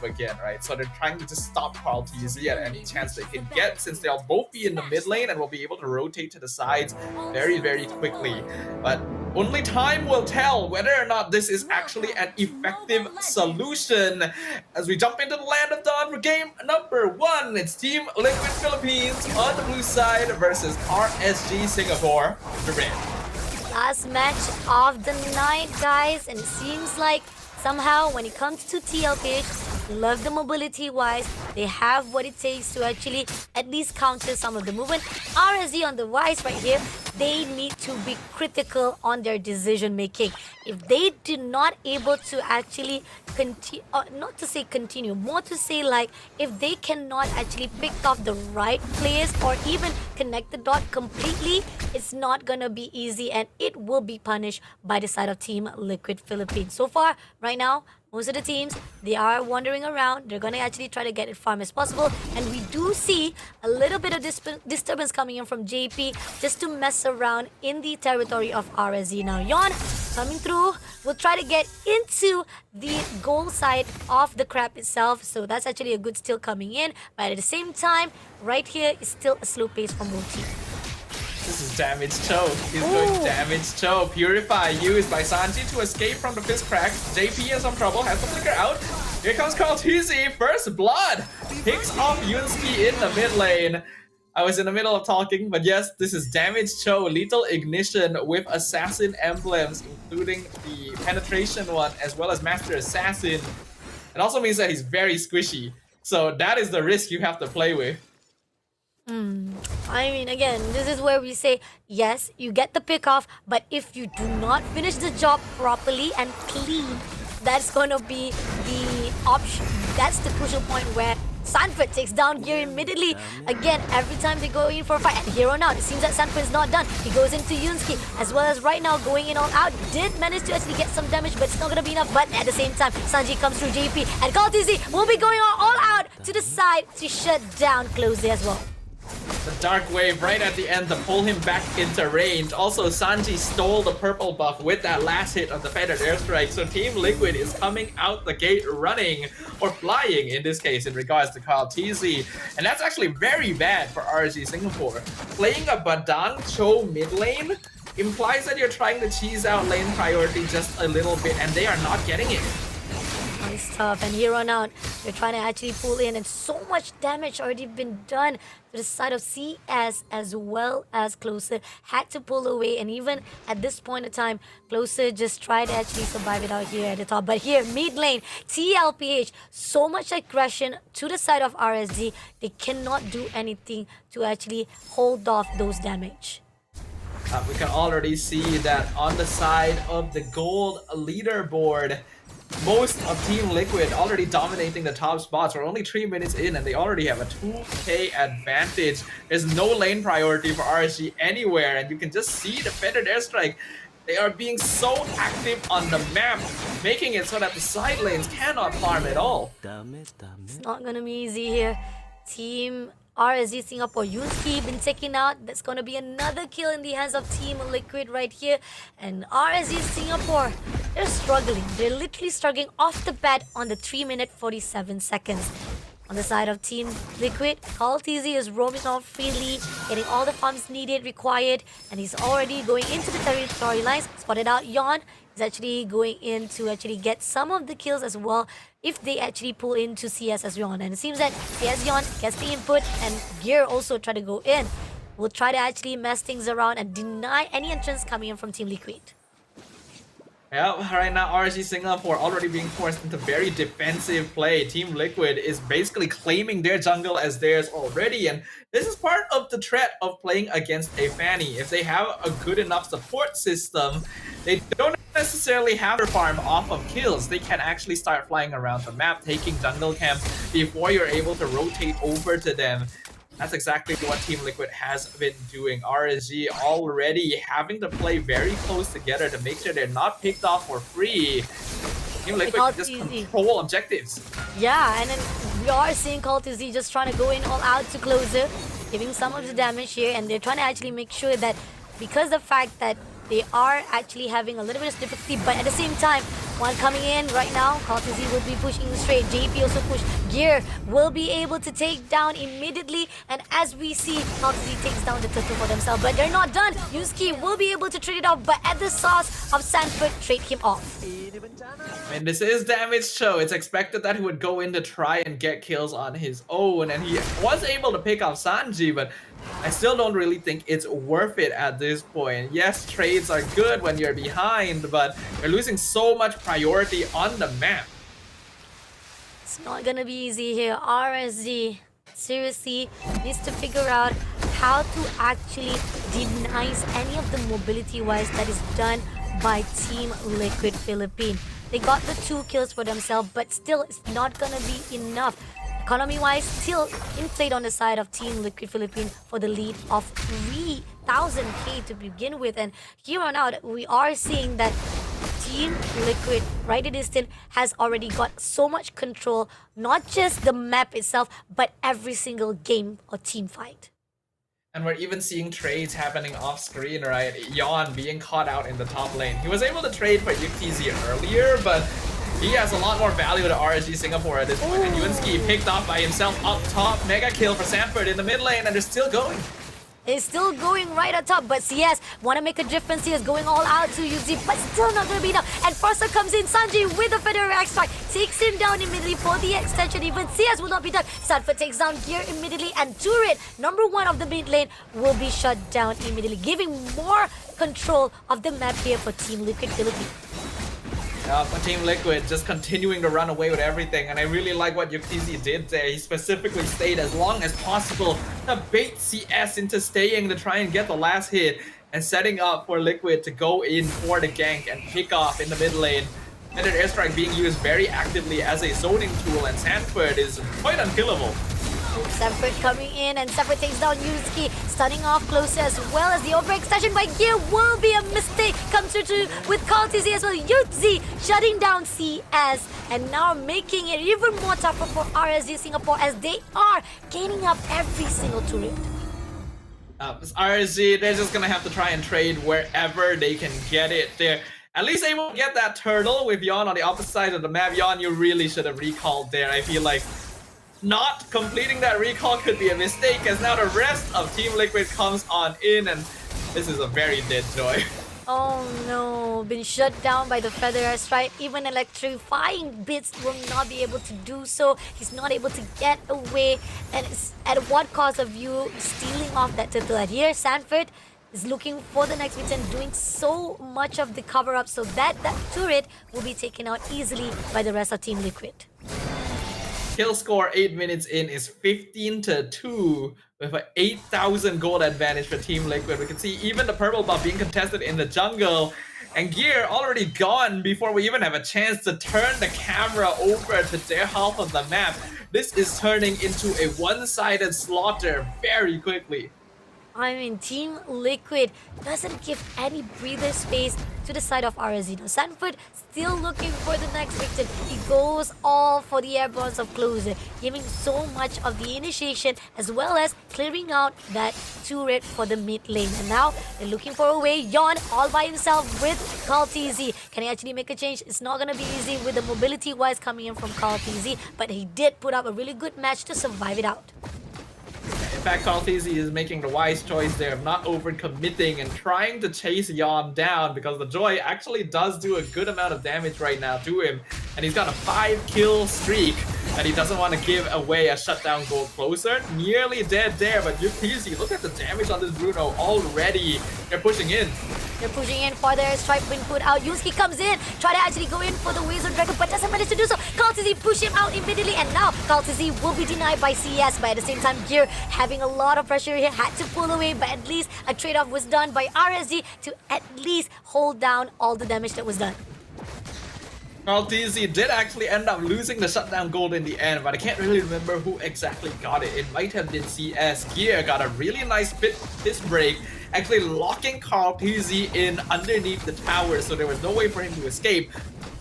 again, right? So they're trying to just stop Carl TZ at any chance they can get, since they'll both be in the mid lane and will be able to rotate to the sides very, very quickly. But only time will tell whether or not this is actually an effective solution. As we jump into the land of dawn for game number 1, it's Team Liquid Philippines on the blue side versus RSG Singapore, the red. Last match of the night, guys, and it seems like somehow when it comes to TLPH, love the mobility wise, they have what it takes to actually at least counter some of the movement. RSG on the wise right here, they need to be critical on their decision making. If they do not able to actually continue, not to say continue, more to say like if they cannot actually pick off the right players or even connect the dot completely, it's not gonna be easy and it will be punished by the side of Team Liquid Philippines. So far, right now, most of the teams, they are wandering around. They're going to actually try to get it farm as possible. And we do see a little bit of disturbance coming in from JP just to mess around in the territory of RSG. Now, Yon coming through will try to get into the goal side of the crab itself. So that's actually a good steal coming in. But at the same time, right here is still a slow pace from both teams. This is damage choke. He's going damage choke. Purify used by Sanji to escape from the fist crack. JP in some trouble, has to flicker out. Here comes Carl TZ, first blood. Picks off Yunski in the mid lane. I was in the middle of talking, but yes, this is damage choke, lethal ignition with assassin emblems, including the penetration one as well as master assassin. It also means that he's very squishy. So that is the risk you have to play with. I mean, again, this is where we say, yes, you get the pick off, but if you do not finish the job properly and clean, that's going to be the option. That's the crucial point where Sanford takes down Gear immediately. Again, every time they go in for a fight, and here on out, it seems that Sanford is not done. He goes into Yunski, as well as right now going in all out. Did manage to actually get some damage, but it's not going to be enough. But at the same time, Sanji comes through JP, and Carl TZ will be going all out to the side to shut down Closely as well. The dark wave right at the end to pull him back into range. Also, Sanji stole the purple buff with that last hit of the feathered airstrike. So Team Liquid is coming out the gate running, or flying in this case in regards to Carl TZ. And that's actually very bad for RSG Singapore. Playing a Badang Cho mid lane implies that you're trying to cheese out lane priority just a little bit, and they are not getting it. It's tough, and here on out, they're trying to actually pull in, and so much damage already been done to the side of CS as well as Closer. Had to pull away, and even at this point in time, Closer just tried to actually survive it out here at the top. But here, mid lane, TLPH, so much aggression to the side of RSG, they cannot do anything to actually hold off those damage. We can already see that on the side of the gold leaderboard, most of Team Liquid already dominating the top spots. We're only 3 minutes in and they already have a 2k advantage. There's no lane priority for RSG anywhere, and you can just see the feathered airstrike. They are being so active on the map, making it so that the side lanes cannot farm at all. It's not gonna be easy here. Team RSG Singapore, Yunski been taken out. That's gonna be another kill in the hands of Team Liquid right here. And RSG Singapore, they're struggling. They're literally struggling off the bat on the 3 minute 47 seconds. On the side of Team Liquid, Carl TZ is roaming off freely, getting all the farms needed, required, and he's already going into the territory lines. Spotted out Yon. He's actually going in to actually get some of the kills as well if they actually pull into CS as Yon. And it seems that CS Yon gets the input, and Gear also try to go in. Will try to actually mess things around and deny any entrance coming in from Team Liquid. Yeah, right now RSG Singapore already being forced into very defensive play. Team Liquid is basically claiming their jungle as theirs already, and this is part of the threat of playing against a Fanny. If they have a good enough support system, they don't necessarily have to farm off of kills. They can actually start flying around the map, taking jungle camps before you're able to rotate over to them. That's exactly what Team Liquid has been doing. RSG already having to play very close together to make sure they're not picked off for free. Team Liquid can just control objectives. Yeah, and then we are seeing Carl TZ just trying to go in all out to Closer, giving some of the damage here, and they're trying to actually make sure that because the fact that they are actually having a little bit of difficulty, but at the same time, One coming in right now. CallTZ will be pushing straight. JP also push. Gear will be able to take down immediately. And as we see, CallTZ takes down the turtle for themselves. But they're not done. Yusuke will be able to trade it off. But at the sauce of Sanford, trade him off. And this is damage show. It's expected that he would go in to try and get kills on his own. And he was able to pick off Sanji, but I still don't really think it's worth it at this point. Yes, trades are good when you're behind, but you're losing so much priority on the map. It's not gonna be easy here. RSG seriously needs to figure out how to actually deny any of the mobility-wise that is done by Team Liquid Philippines. They got the 2 kills for themselves, but still it's not gonna be enough. Economy-wise, still inflate on the side of Team Liquid Philippines for the lead of 3,000k to begin with. And here on out, we are seeing that Team Liquid, right at distance, has already got so much control, not just the map itself, but every single game or team fight. And we're even seeing trades happening off screen, right? Yon being caught out in the top lane. He was able to trade for YukiZ earlier, but he has a lot more value to RSG Singapore at this point. And Yunsky picked off by himself up top. Mega kill for Sanford in the mid lane, and they're still going. It's still going right on top, but CS want to make a difference here. Is going all out to UZ, but still not going to be enough. And Farsa comes in. Sanji with a Federer X strike takes him down immediately for the extension. Even CS will not be done. Sanford takes down Gear immediately, and Turret, number 1 of the mid lane, will be shut down immediately, giving more control of the map here for Team Liquid Philippines. For Team Liquid, just continuing to run away with everything, and I really like what YukiZ did there. He specifically stayed as long as possible to bait CS into staying to try and get the last hit, and setting up for Liquid to go in for the gank and pick off in the mid lane. And an airstrike being used very actively as a zoning tool, and Sanford is quite unkillable. Sanford coming in, and Sanford takes down Yusuke, stunning off closer, as well as the overextension by Gear will be a mistake. Comes through with CallTZ as well. Yuzi shutting down CS, and now making it even more tougher for RSG Singapore as they are gaining up every single turret. RSG, they're just gonna have to try and trade wherever they can get it. They're at least able to get that turtle with Yon on the opposite side of the map. Yon, you really should have recalled there. I feel like not completing that recall could be a mistake, as now the rest of Team Liquid comes on in, and this is a very dead Joy. Oh no, been shut down by the Feather Strike. Even electrifying bits will not be able to do so. He's not able to get away, and it's at what cost of you stealing off that turtle. And here Sanford is looking for the next bit and doing so much of the cover-up so that turret will be taken out easily by the rest of Team Liquid. Kill score 8 minutes in is 15-2 with an 8,000 gold advantage for Team Liquid. We can see even the purple buff being contested in the jungle, and Gear already gone before we even have a chance to turn the camera over to their half of the map. This is turning into a one-sided slaughter very quickly. I mean, Team Liquid doesn't give any breather space to the side of RSG. Now, Sanford still looking for the next victim. He goes all for the airborns of closer, giving so much of the initiation as well as clearing out that turret for the mid lane. And now they're looking for a way. Yon all by himself with CallTZ. Can he actually make a change? It's not going to be easy with the mobility-wise coming in from CallTZ, but he did put up a really good match to survive it out. In fact, CallTZ is making the wise choice there of not overcommitting and trying to chase Yon down, because the Joy actually does do a good amount of damage right now to him. And he's got a 5-kill streak that he doesn't want to give away a shutdown goal closer. Nearly dead there, but YukiZ, look at the damage on this Bruno already. They're pushing in. They're pushing in for their strike being put out. Yusuke comes in, try to actually go in for the Wizard Dragon, but doesn't manage to do so. CallTZ push him out immediately, and now CallTZ will be denied by CS. But at the same time, Gear having a lot of pressure here, had to pull away, but at least a trade-off was done by RSG to at least hold down all the damage that was done. CallTZ did actually end up losing the shutdown gold in the end, but I can't really remember who exactly got it. It might have been CS. Gear got a really nice fist break, actually locking CallTZ in underneath the tower, so there was no way for him to escape.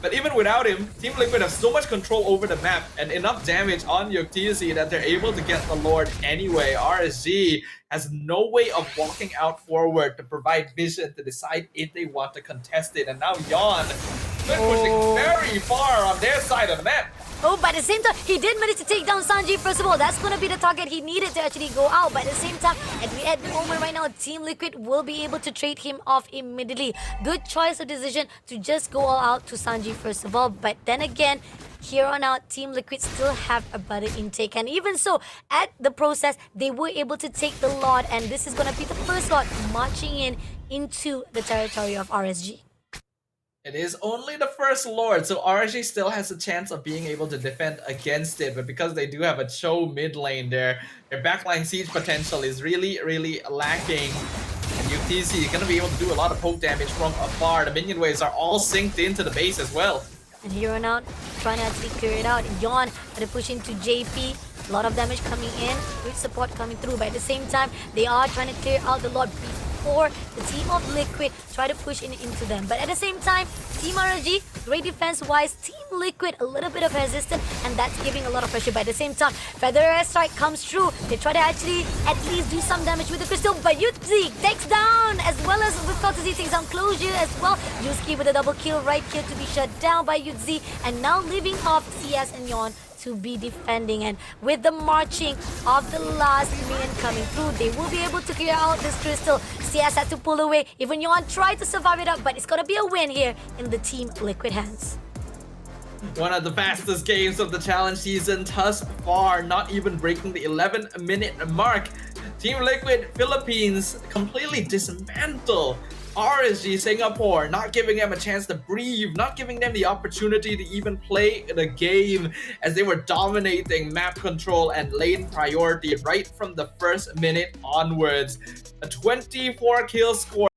But even without him, Team Liquid have so much control over the map and enough damage on YukiZ that they're able to get the Lord anyway. RSG has no way of walking out forward to provide vision to decide if they want to contest it. And now Yon They're pushing very far on their side of the map. Oh, but at the same time, he did manage to take down Sanji. First of all, that's going to be the target he needed to actually go out. But at the same time, at the moment right now, Team Liquid will be able to trade him off immediately. Good choice of decision to just go all out to Sanji first of all. But then again, here on out, Team Liquid still have a better intake. And even so, at the process, they were able to take the Lord. And this is going to be the first Lord marching into the territory of RSG. It is only the first Lord, so RSG still has a chance of being able to defend against it, but because they do have a Cho mid lane there, their backline siege potential is really lacking. And UTC is going to be able to do a lot of poke damage from afar. The minion waves are all synced into the base as well. And here on out, trying to actually clear it out. Yon trying to push into JP. A lot of damage coming in, good support coming through, but at the same time, they are trying to clear out the Lord before the team of Liquid try to push into them. But at the same time, Team RSG, great defense-wise. Team Liquid, a little bit of resistance, and that's giving a lot of pressure. But at the same time, Feather Air Strike comes through. They try to actually at least do some damage with the crystal, but Yutzi takes down, as well as with Courtesy takes down Closure as well. Yuski with a double kill right here to be shut down by Yutzi, and now leaving off CS and Yon to be defending. And with the marching of the last minion coming through, they will be able to clear out this crystal. CS had to pull away. Even Yon tried to survive it up, but it's gonna be a win here in the Team Liquid hands. One of the fastest games of the challenge season thus far, not even breaking the 11-minute mark. Team Liquid Philippines completely dismantle RSG Singapore, not giving them a chance to breathe, not giving them the opportunity to even play the game, as they were dominating map control and lane priority right from the first minute onwards. A 24 kill score